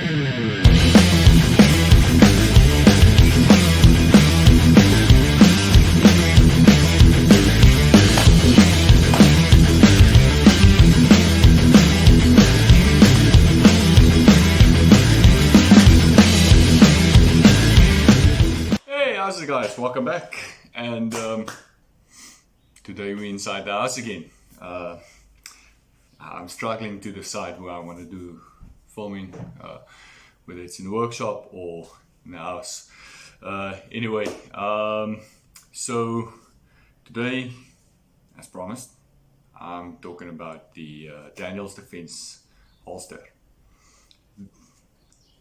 How's it, guys? Welcome back, and today we're inside the house again. I'm struggling to decide where I want to do filming, whether it's in the workshop or in the house. Anyway, so today, as promised, I'm talking about the Daniels Defense holster.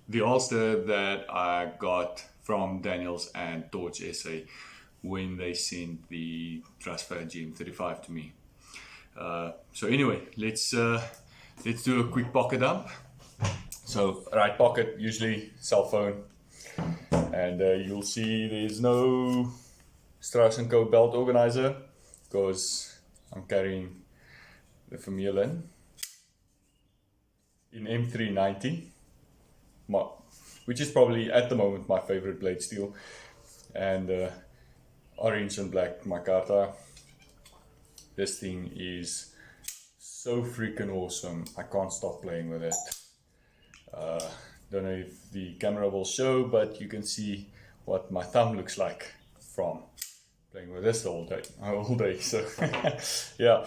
The holster that I got from Daniels and Torch SA when they sent the Trustfire GM35 to me. So anyway, let's do a quick pocket dump. So right pocket, usually cell phone, and you'll see there's no Strauss & Co belt organizer because I'm carrying the Vermeulen in M390. Which is probably at the moment my favorite blade steel, and orange and black micarta. This thing is so freaking awesome. I can't stop playing with it. Don't know if the camera will show, but you can see what my thumb looks like from playing with this all day. So yeah.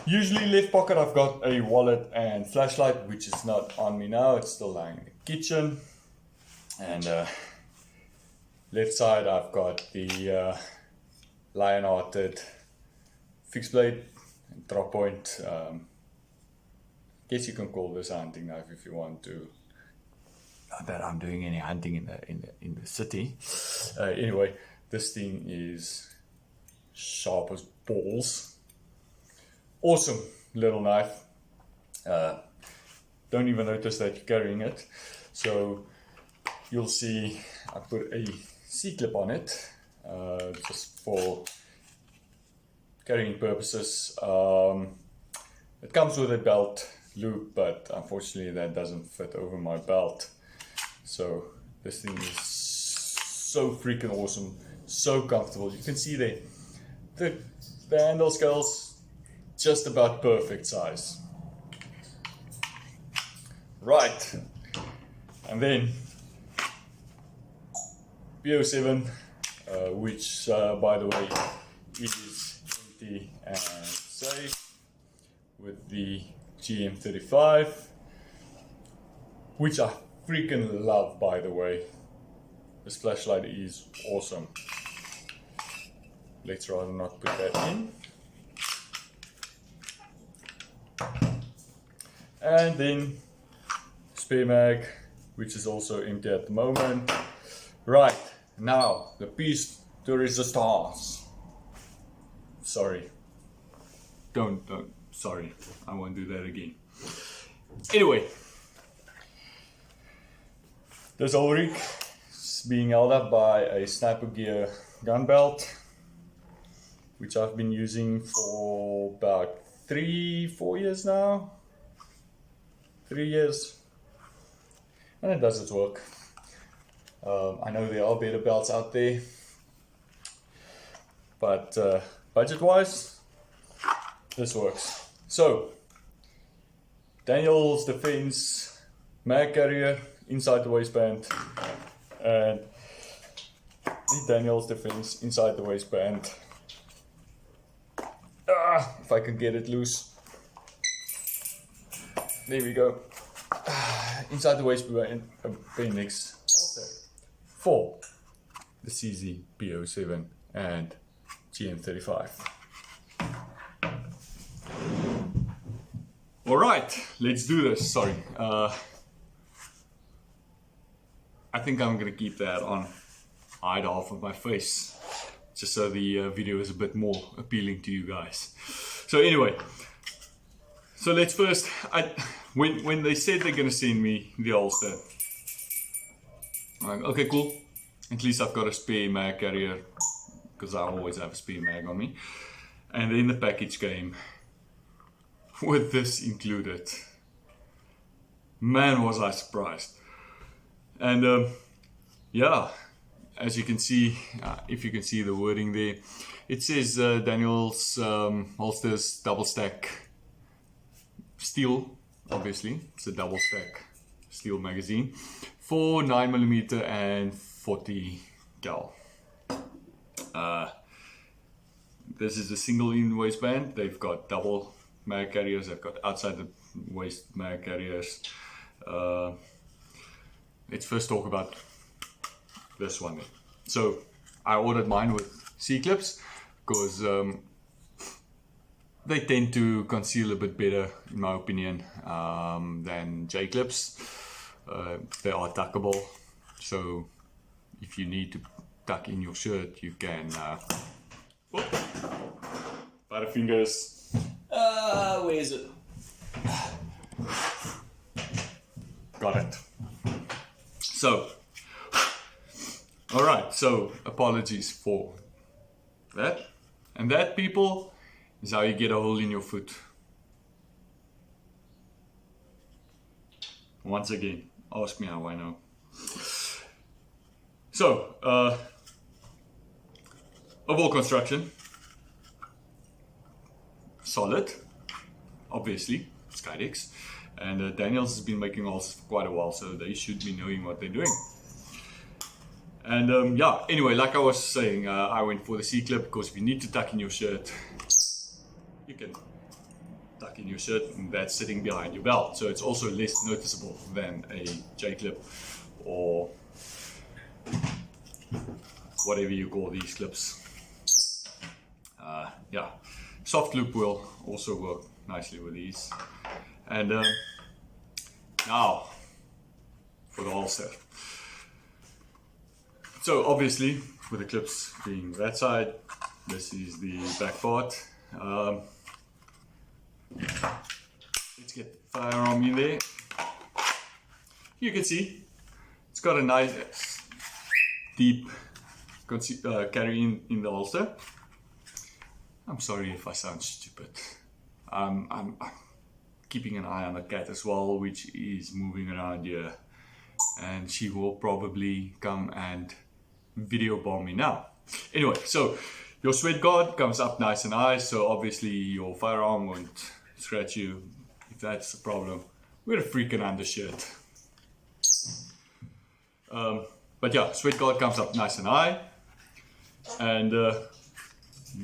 Usually left pocket I've got a wallet and flashlight, which is not on me now, it's still lying in the kitchen. And left side I've got the lion-hearted fixed blade and drop point. Guess you can call this a hunting knife if you want to. Not that I'm doing any hunting in the city. Anyway, this thing is sharp as balls. Awesome little knife. Don't even notice that you're carrying it. So you'll see I put a C-clip on it just for carrying purposes. It comes with a belt loop, but unfortunately that doesn't fit over my belt. So this thing is so freaking awesome, so comfortable. You can see the handle scales just about perfect size. Right, and then PO7, which by the way is empty and safe, with the GM35, which I freaking love, by the way. This flashlight is awesome. Let's rather not put that in. And then spare mag, which is also empty at the moment. Right, now the piece de resistance. Sorry, sorry, I won't do that again. Anyway, this whole rig is being held up by a Sniper Gear gun belt, which I've been using for about 3-4 years now. 3 years, and it does its work. I know there are better belts out there, but budget wise, this works. So Daniels Defense mag carrier inside the waistband, and the Daniels Defense inside the waistband. If I can get it loose. There we go. Inside the waistband appendix also for the CZ PO7 and GM35. Alright, let's do this. Sorry. I think I'm gonna keep that on hide half of my face, just so the video is a bit more appealing to you guys. So anyway, so let's first, when they said they're gonna send me the holster, I'm like, okay, cool, at least I've got a spare mag carrier, because I always have a spare mag on me. And then the package came with this included. Man, was I surprised. And yeah, as you can see, if you can see the wording there, it says Daniels holsters double stack steel. Obviously, it's a double stack steel magazine for 9mm and 40 cal. This is a single in waistband. They've got double mag carriers. They've got outside the waist mag carriers. Let's first talk about this one. So I ordered mine with C-clips because they tend to conceal a bit better, in my opinion, than J-clips. They are tuckable, so if you need to tuck in your shirt, you can. Butterfingers. Where is it? Got it. So, all right. So, apologies for that. And that, people, is how you get a hole in your foot. Once again, ask me how I know. So, overall construction, solid, obviously, Skydex. And Daniels has been making holes for quite a while, so they should be knowing what they're doing. And yeah, anyway, like I was saying, I went for the C-clip because if you need to tuck in your shirt, you can tuck in your shirt, and that's sitting behind your belt. So it's also less noticeable than a J-clip or whatever you call these clips. Yeah, soft loop will also work nicely with these. And now for the holster. So obviously, with the clips being that side, this is the back part. Let's get the firearm in there. You can see it's got a nice deep carry in the holster. I'm sorry if I sound stupid. I'm keeping an eye on the cat as well, which is moving around here, and she will probably come and video bomb me now. Anyway, so your sweat guard comes up nice and high, so obviously your firearm won't scratch you if that's the problem. We're a freaking undershirt. But yeah, sweat guard comes up nice and high, and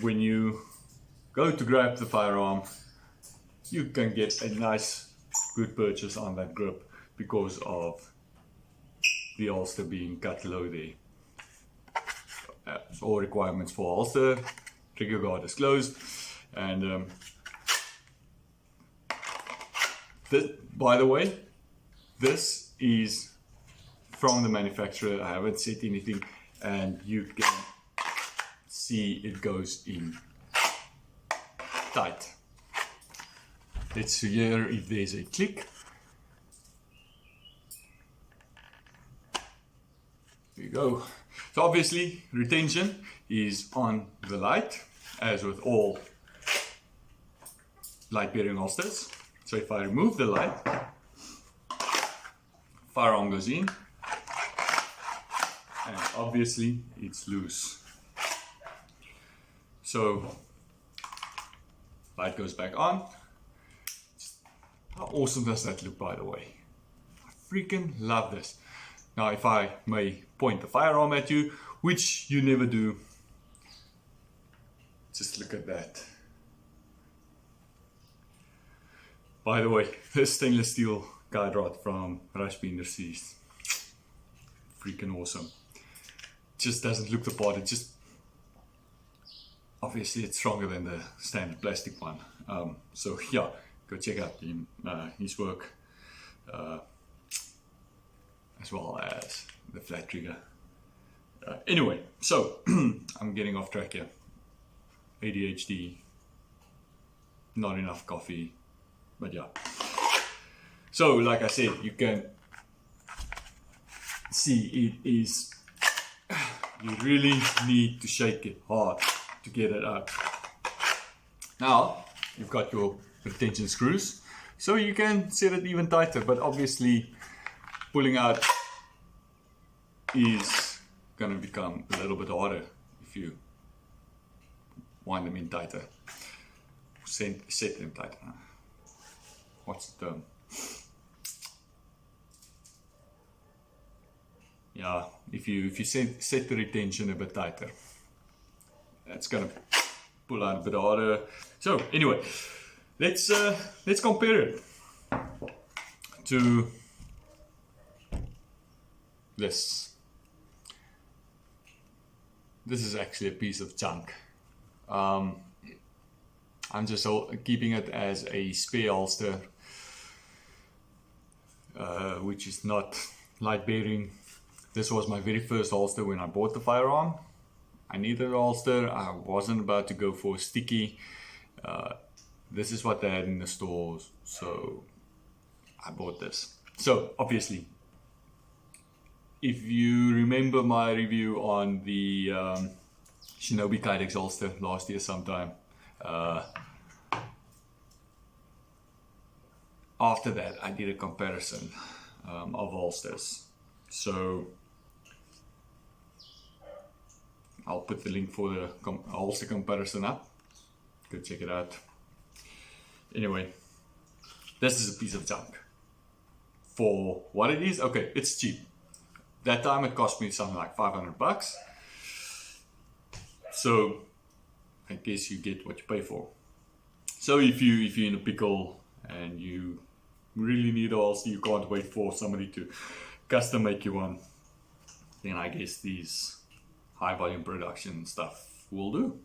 when you go to grab the firearm, you can get a nice good purchase on that grip because of the holster being cut low there. That's all requirements for holster. Trigger guard is closed, and this, by the way, this is from the manufacturer. I haven't said anything, and you can see it goes in tight. Let's hear if there's a click. There you go. So obviously retention is on the light, as with all light bearing holsters. So if I remove the light, firearm goes in, and obviously it's loose. So light goes back on. How awesome does that look, by the way? I freaking love this. Now, if I may point the firearm at you, which you never do, just look at that. By the way, this stainless steel guide rod from Rushby Industries, freaking awesome. Just doesn't look the part. It just, obviously it's stronger than the standard plastic one. So yeah, go check out his work, as well as the flat trigger. Anyway, so I'm getting off track here. ADHD, not enough coffee, but yeah. So like I said, you can see it is, you really need to shake it hard to get it up. Now you've got your retention screws. So you can set it even tighter, but obviously pulling out is going to become a little bit harder if you wind them in tighter. Set them tighter. What's the term? Yeah, if you set the retention a bit tighter, that's gonna pull out a bit harder. So anyway, let's compare it to this. This is actually a piece of junk. I'm just keeping it as a spare holster, which is not light bearing. This was my very first holster when I bought the firearm. I needed a holster. I wasn't about to go for a sticky. This is what they had in the stores, so I bought this. So obviously, if you remember my review on the Shinobi Kydex holster last year sometime, after that I did a comparison of holsters. So I'll put the link for the holster comparison up. Go check it out. Anyway, this is a piece of junk. For what it is, okay, it's cheap. That time it cost me something like $500. So I guess you get what you pay for. So if you're in a pickle and you really need a holster, you can't wait for somebody to custom make you one, then I guess these high volume production stuff will do,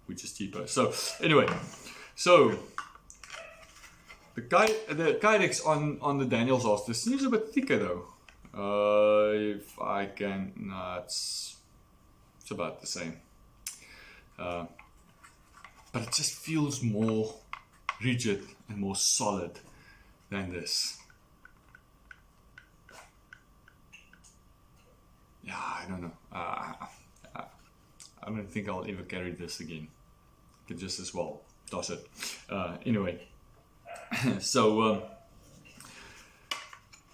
which is cheaper. So anyway, so the Kydex on the Daniels holster seems a bit thicker though. If I can, no, it's about the same, but it just feels more rigid and more solid than this. Yeah, I don't know. I don't think I'll ever carry this again. Could just as well toss it. Anyway, so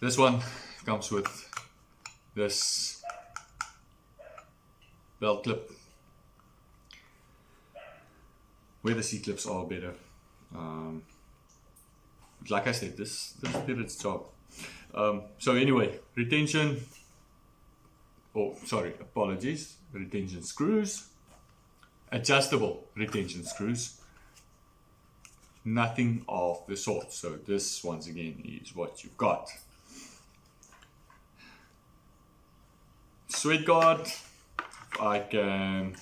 this one comes with this belt clip, where the C-clips are better. Like I said, this did its job. So anyway, retention. Oh, sorry, apologies. Retention screws, adjustable retention screws, nothing of the sort. So this, once again, is what you've got. Sweat guard, I can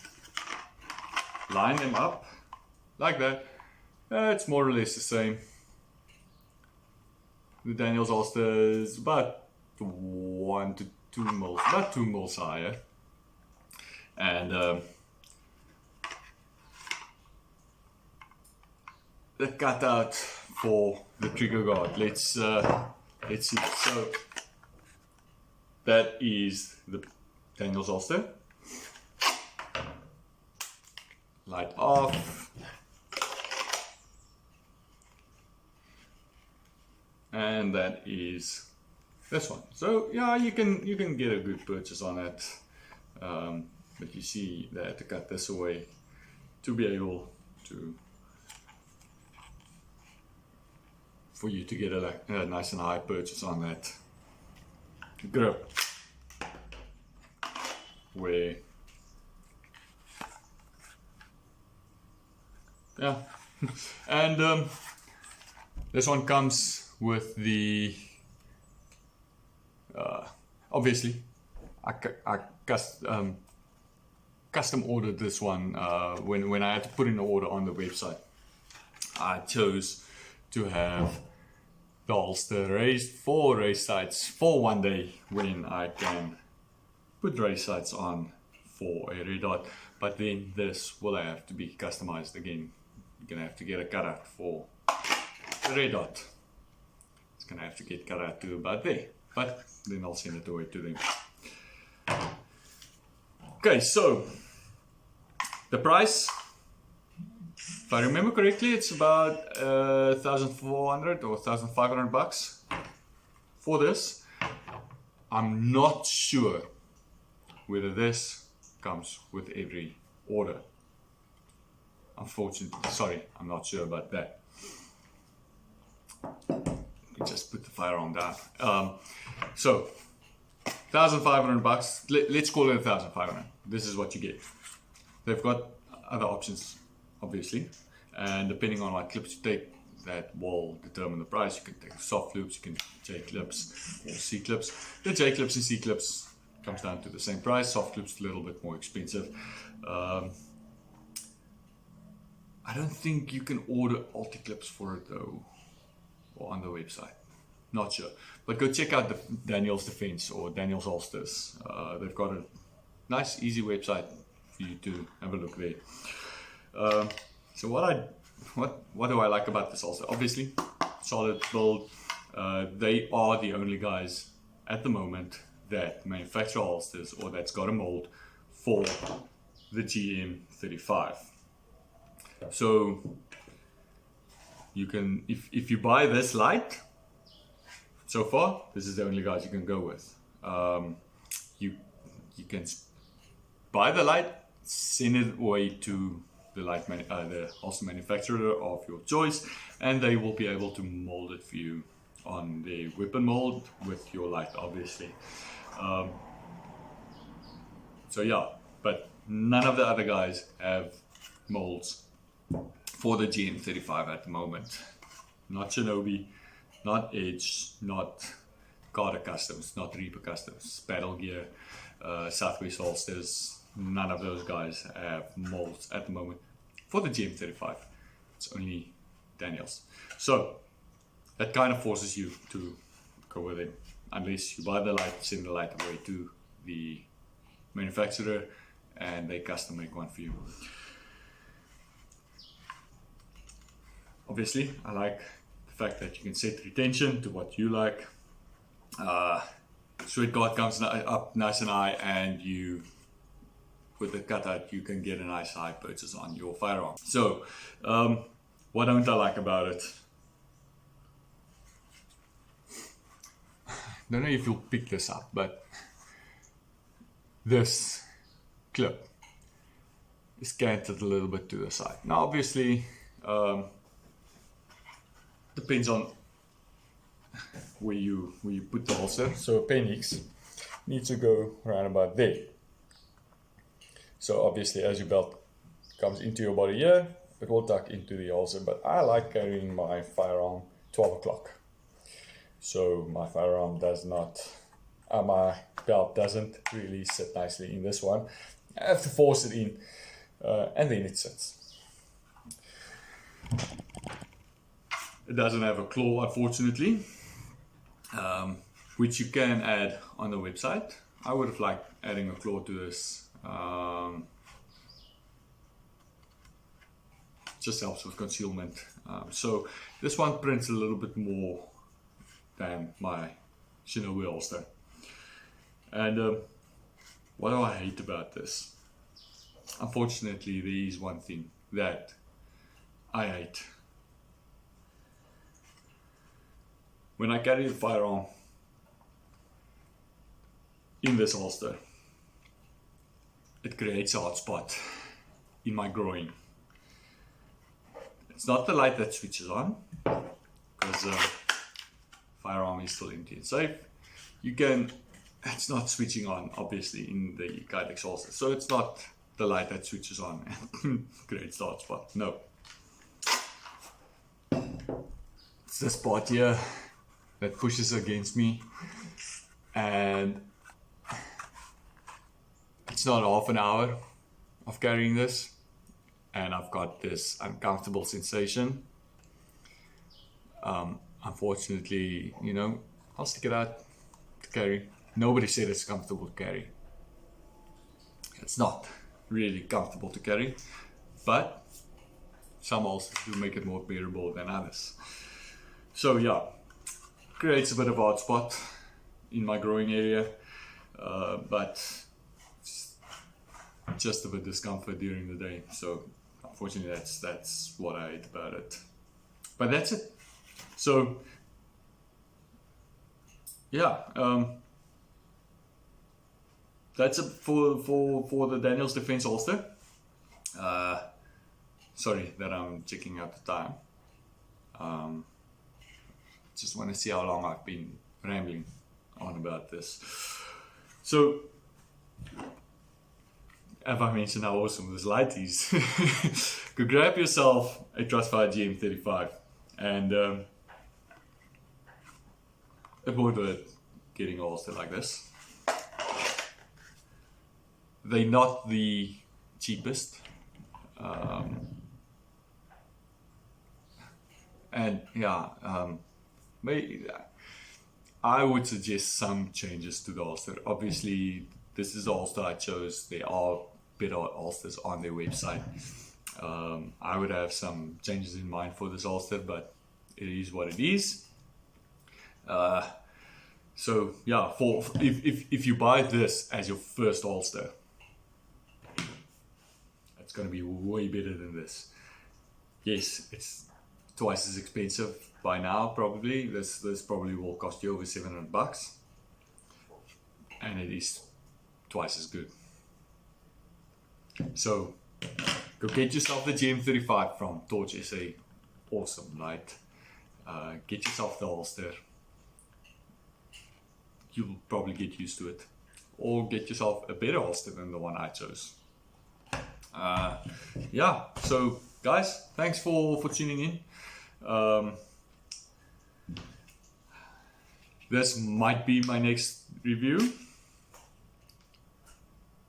line them up like that. It's more or less the same. The Daniels holster is about 1 to 2 mils, about 2 mils higher, and the cutout for the trigger guard. Let's see. So that is the Daniels holster. Light off, and that is this one. So yeah, you can get a good purchase on it, but you see they had to cut this away to be able to, for you to get a nice and high purchase on that grip, where yeah. And this one comes with the obviously I custom ordered this one. When I had to put in the order on the website, I chose to have the holster raised for race sights for one day when I can put race sights on for a red dot, but then this will have to be customized again. You're gonna have to get a cutout for the red dot. It's gonna have to get cut out to about there, but then I'll send it away to them. Okay, so the price if I remember correctly, it's about 1,400 or 1,500 bucks for this. I'm not sure whether this comes with every order. Unfortunately, sorry, I'm not sure about that. Let me just put the firearm down. So 1,500 bucks. Let's call it 1,500. This is what you get. They've got other options, obviously, and depending on what clips you take, that will determine the price. You can take soft loops, you can J clips or C clips. The J clips and C clips comes down to the same price. Soft loops a little bit more expensive. I don't think you can order Alti clips for it though, or on the website. Not sure, but go check out the Daniels Defense or Daniels Holsters. They've got a nice, easy website for you to have a look there. So what do I like about this holster? Obviously, solid build. They are the only guys at the moment that manufacture holsters or that's got a mold for the GM35. So you can, if you buy this light, so far this is the only guys you can go with. You can buy the light, send it away to the holster manufacturer of your choice, and they will be able to mold it for you on the weapon mold with your light, obviously. So yeah, but none of the other guys have molds for the GM35 at the moment. Not Shinobi, not Edge, not Carter Customs, not Reaper Customs, Battle Gear, Southwest Holsters. None of those guys have molds at the moment for the GM35. It's only Daniels. So that kind of forces you to go with it, unless you buy the light, send the light away to the manufacturer, and they custom make one for you. Obviously, I like the fact that you can set retention to what you like. Sweat guard comes up nice and high, and you, with the cutout, you can get a nice high purchase on your firearm. So, what don't I like about it? Don't know if you'll pick this up, but this clip is canted a little bit to the side. Now, obviously, depends on where you put the holster. So a Penix needs to go around about there. So obviously, as your belt comes into your body here, it will tuck into the holster. But I like carrying my firearm 12 o'clock. So my firearm does not, my belt doesn't really sit nicely in this one. I have to force it in, and then it sits. It doesn't have a claw, unfortunately, which you can add on the website. I would have liked adding a claw to this. Just helps with concealment. So this one prints a little bit more than my Shinobi holster. And what do I hate about this? Unfortunately, there is one thing that I hate. When I carry the firearm in this holster, it creates a hot spot in my groin. It's not the light that switches on, because firearm is still empty and safe. It's not switching on, obviously, in the Kydex holster. So it's not the light that switches on and creates the hot spot. No. It's this part here that pushes against me, and it's not half an hour of carrying this, and I've got this uncomfortable sensation. Unfortunately, I'll stick it out to carry. Nobody said it's comfortable to carry. It's not really comfortable to carry, but some holsters do make it more bearable than others. So yeah, creates a bit of a hot spot in my groin area, but just a bit discomfort during the day. So unfortunately, that's what I hate about it. But that's it. So yeah, that's it for the Daniels Defense holster. Sorry that I'm checking out the time. Just want to see how long I've been rambling on about this. So, have I mentioned how awesome this light is? Go grab yourself a Trustfire GM35 and avoid getting a holster like this. They're not the cheapest. And yeah, I would suggest some changes to the holster. Obviously, this is the holster I chose. There are better holsters on their website. I would have some changes in mind for this holster, but it is what it is. So yeah, if you buy this as your first holster, it's going to be way better than this. Yes, it's twice as expensive by now. Probably this probably will cost you over $700, and it is twice as good. So go get yourself the GM35 from Torch SA. Awesome light. Get yourself the holster. You'll probably get used to it, or get yourself a better holster than the one I chose. Yeah, so guys, thanks for tuning in. This might be my next review,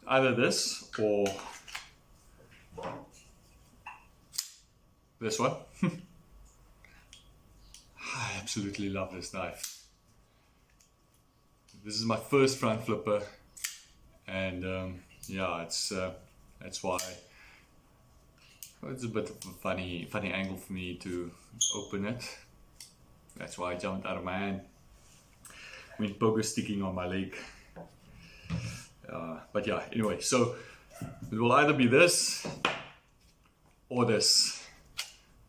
either this or this one. I absolutely love this knife. This is my first front flipper, and yeah, that's why it's a bit of a funny angle for me to open it. That's why I jumped out of my hand. When poker sticking on my leg. But yeah, anyway, so it will either be this or this,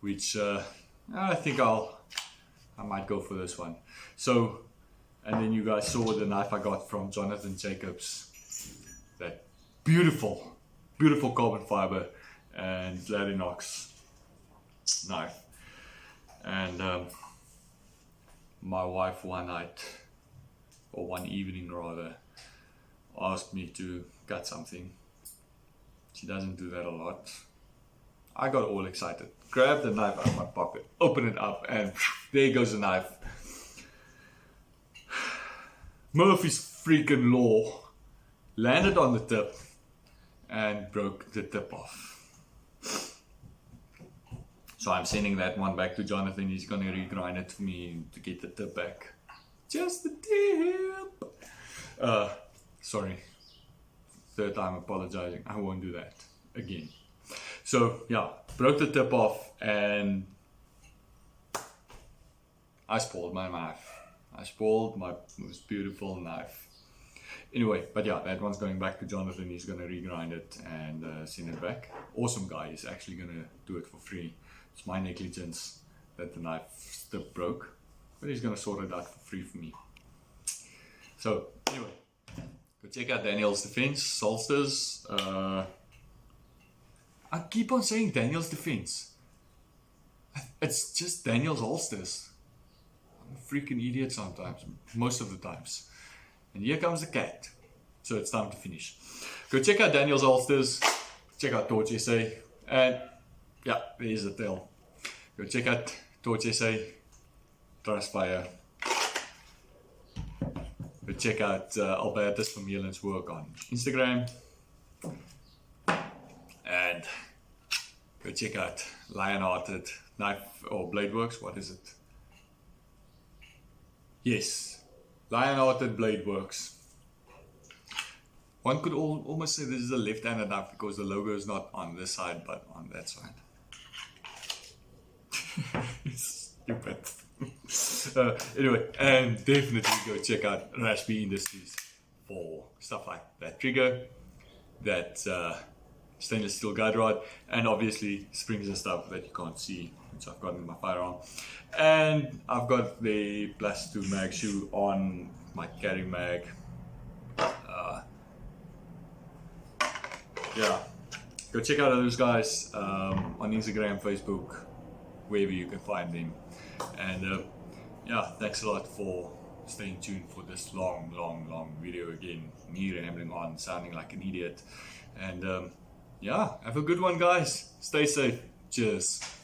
which I think I might go for this one. So, and then you guys saw the knife I got from Jonathan Jacobs, that beautiful carbon fiber and Larinox knife. And my wife one evening rather, asked me to cut something. She doesn't do that a lot. I got all excited, grabbed the knife out of my pocket, opened it up, and there goes the knife. Murphy's freaking law landed on the tip and broke the tip off. So I'm sending that one back to Jonathan. He's going to regrind it for me to get the tip back. Just the tip. Sorry. Third time apologizing. I won't do that again. So yeah, broke the tip off and I spoiled my knife. I spoiled my most beautiful knife. Anyway, but yeah, that one's going back to Jonathan. He's going to regrind it and send it back. Awesome guy. He's actually going to do it for free. It's my negligence that the knife tip broke, but he's going to sort it out for free for me. So anyway, go check out Daniels Defense holsters. I keep on saying Daniels Defense. It's just Daniels holsters. I'm a freaking idiot sometimes, most of the times. And here comes the cat. So it's time to finish. Go check out Daniels holsters. Check out Torch SA. And yeah, there's the tail. Go check out Torch SA. Trustfire. Go check out Albertus Vermeulen's work on Instagram. And go check out Lionhearted Knife or Blade Works. What is it? Yes, Lionhearted Blade Works. One could almost say this is a left-handed knife because the logo is not on this side but on that side. Stupid. Anyway, and definitely go check out Raspberry Industries for stuff like that trigger, that stainless steel guide rod, and obviously springs and stuff that you can't see, which I've got in my firearm. And I've got the plus 2 mag shoe on my carry mag. Yeah, go check out those guys on Instagram, Facebook, wherever you can find them. And yeah, thanks a lot for staying tuned for this long video again. Me rambling on, sounding like an idiot. And yeah, have a good one, guys. Stay safe. Cheers.